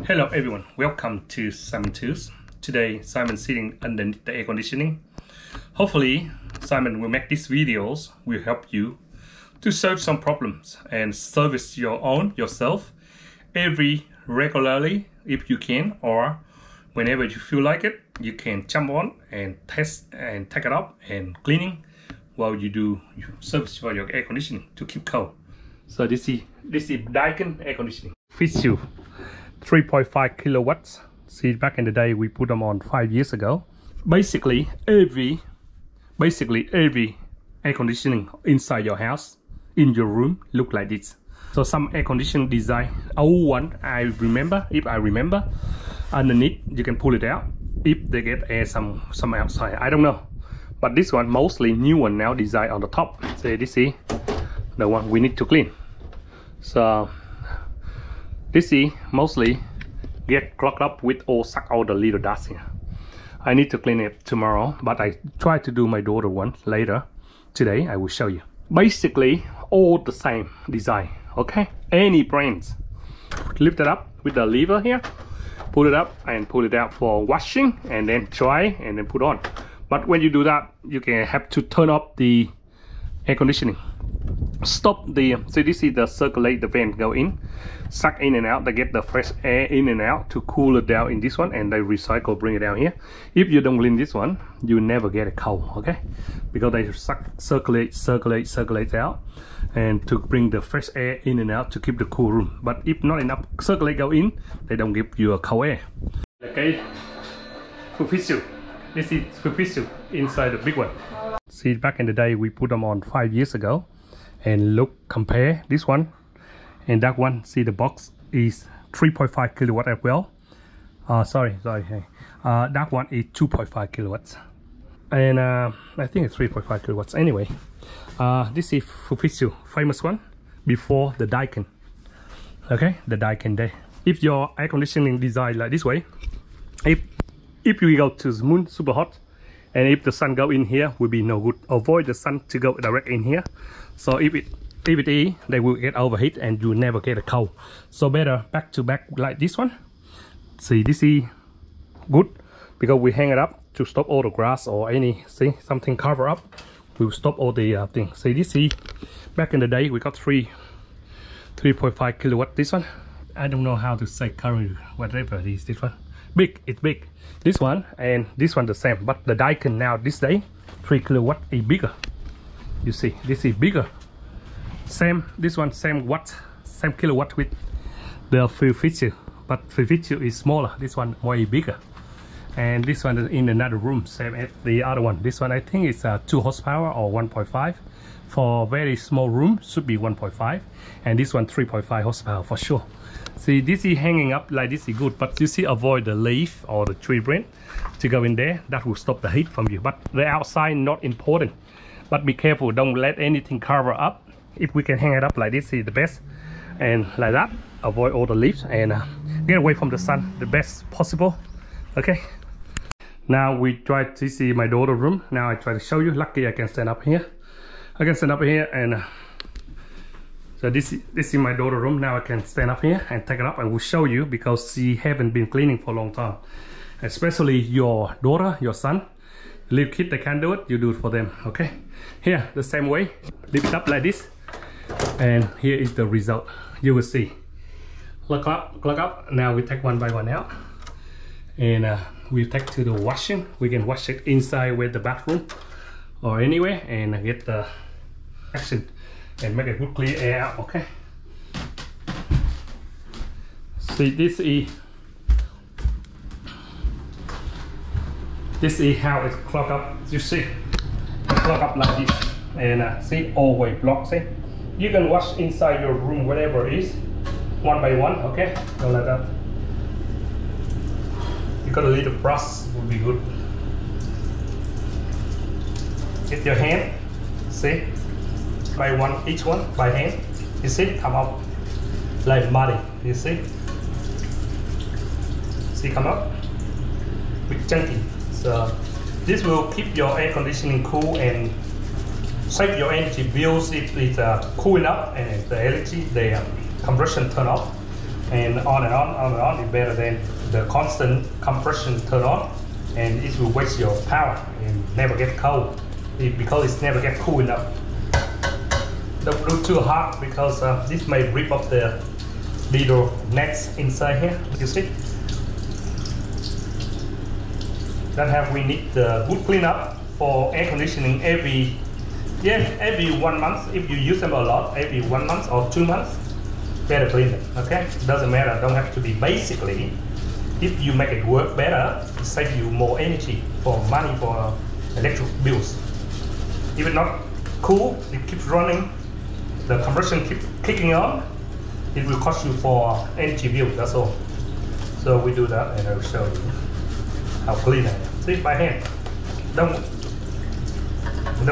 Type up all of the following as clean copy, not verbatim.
Hello everyone, welcome to Simon Tools. Today Simon sitting underneath the air conditioning. Hopefully Simon will make these videos will help you to solve some problems and service yourself regularly if you can, or whenever you feel like it, you can jump on and test and take it up and cleaning while you do service for your air conditioning to keep cold. So this is Daikin air conditioning. Fujitsu 3.5 kilowatts. See, back in the day we put them on 5 years ago. Basically every air conditioning inside your house, in your room, look like this. So some air conditioning design, old one, if I remember, underneath you can pull it out if they get air some outside. I don't know, but this one mostly new one now design on the top. So this is the one we need to clean. So this is mostly get clogged up with suck all the little dust here. I need to clean it tomorrow, but I try to do my daughter one later. Today I will show you. Basically all the same design, okay? Any brands. Lift it up with the lever here, pull it up and pull it out for washing, and then dry and then put on. But when you do that, you can have to turn off the air conditioning. Stop the, so this is the circulate, the vent go in, suck in and out. They get the fresh air in and out to cool it down in this one, and they recycle, bring it down here. If you don't clean this one, you never get a cold, okay? Because they circulate out, and to bring the fresh air in and out to keep the cool room. But if not enough circulate go in, they don't give you a cold air. Okay, Fujitsu. This is Fujitsu inside the big one. See, back in the day we put them on 5 years ago. And look, compare this one and that one. See, the box is 3.5 kilowatt as well. Sorry. That one is 2.5 kilowatts. And I think it's 3.5 kilowatts. Anyway, this is Fujitsu, famous one, before the Daikin. Okay, the Daikin there. If your air conditioning design like this way, if you go to the moon super hot, and if the sun go in here, will be no good. Avoid the sun to go direct in here. So if it is, they will get overheat and you never get a cold. So better back to back like this one. See, this is good because we hang it up to stop all the grass or any, see, something cover up. We'll stop all the things. See, this is back in the day we got 3.5 kilowatt. This one, I don't know how to say current, whatever it is. This one, big, it's big. This one and this one the same, but the Daikin now this day 3 kilowatt is bigger. You see, this is bigger. Same, this one same watt, same kilowatt with the Fujitsu, but Fujitsu is smaller. This one way bigger, and this one is in another room, same as the other one. This one I think it's 2 horsepower or 1.5. For very small room should be 1.5, and this one 3.5 horsepower for sure. See, this is hanging up like this is good, but you see, avoid the leaf or the tree branch to go in there. That will stop the heat from you. But the outside not important, but be careful, don't let anything cover up. If we can hang it up like this is the best, and like that, avoid all the leaves and get away from the sun the best possible. Okay, now we try to see my daughter's room. Now I try to show you. Lucky I can stand up here. I can stand up here, and so this is my daughter's room. Now I can stand up here and take it up. I will show you because she haven't been cleaning for a long time. Especially your daughter, your son, little kid, they can't do it. You do it for them. Okay. Here the same way. Lift it up like this, and here is the result. You will see. Look up. Now we take one by one out, and we take to the washing. We can wash it inside with the bathroom or anywhere, and get the action and make a good clear air out. Okay, see, this is how it's clogged up. You see, clog up like this, and see, always block. See, you can wash inside your room whatever it is, one by one. Okay, don't like that. You got a little brush, would be good. Get your hand, see, by one, each one by hand. You see, come up like muddy. You see, come up with chunky. So this will keep your air conditioning cool and save your energy bills if it's cool enough and the compression turn off, and on and on is better than the constant compression turn on, and it will waste your power and never get cold because it's never get cool enough. Don't do too hard because this may rip up the little nets inside here. You see? That's how we need the good cleanup for air conditioning every 1 month. If you use them a lot, every 1 month or 2 months, better clean them. Okay, doesn't matter. Don't have to be. Basically, if you make it work better, it saves you more energy for money for electric bills. If it's not cool, it keeps running, the compression keeps kicking on, it will cost you for energy bill. That's all. So we do that, and I'll show you how clean I am. See, by hand. Don't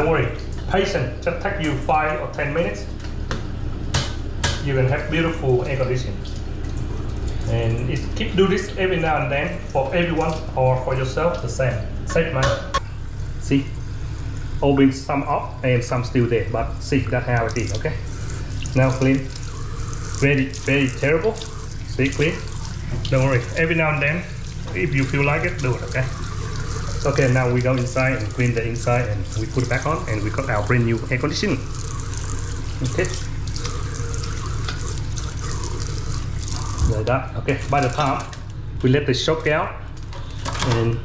worry. Patient. Just take you 5 or 10 minutes. You can have beautiful air conditioning. And keep do this every now and then for everyone or for yourself. The same. Save money. See, open some up and some still there. But see, that's how it is. Okay. Now clean. Very terrible. See, clean. Don't worry. Every now and then, if you feel like it, do it. Okay. Okay, now we go inside and clean the inside, and we put it back on, and we got our brand new air conditioning. Okay. Like that. Okay. By the time we let the shock out, and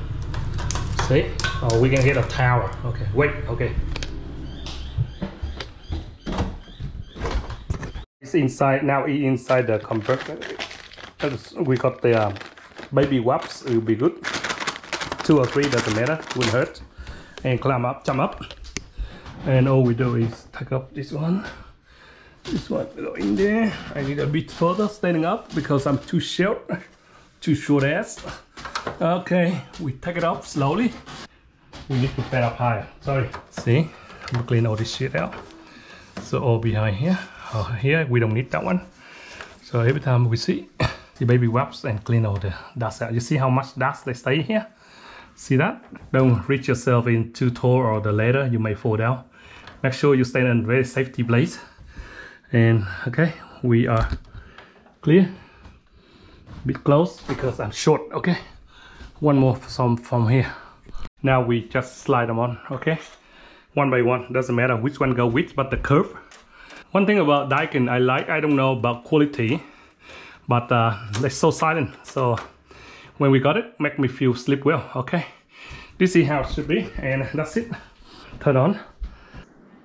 see, oh, we can get a tower. Okay. Wait. Okay. It's inside now. Inside the compressor, we got the baby wipes. It will be good. 2 or 3 doesn't matter, wouldn't hurt. And jump up, and all we do is take up this one go in there. I need a bit further standing up because I'm too short ass. Okay, we take it up slowly. We need to bend up higher. Sorry. See, I'm clean all this shit out. So all behind here, here we don't need that one. So every time we see the baby wipes and clean all the dust out. You see how much dust they stay here? See that? Don't reach yourself in too tall or the ladder, you may fall down. Make sure you stay in a very safety place. And okay, we are clear. A bit close because I'm short. Okay, one more from here. Now we just slide them on. Okay, one by one. Doesn't matter which one go which, but the curve. One thing about Daikin I don't know about quality, but they're so silent. So when we got it, make me feel sleep well. Okay, this is how it should be, and that's it. Turn on.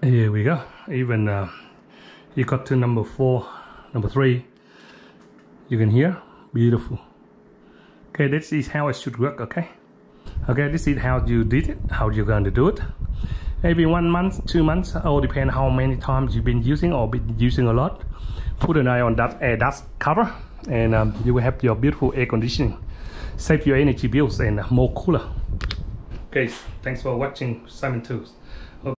Here we go. Even you got to number 4, number 3. You can hear, beautiful. Okay, this is how it should work. Okay, this is how you did it. How you're going to do it. Maybe 1 month, 2 months, all depend how many times you've been using or been using a lot. Put an eye on that air dust cover, and you will have your beautiful air conditioning. Save your energy bills and more cooler. Okay, thanks for watching Simon Tools.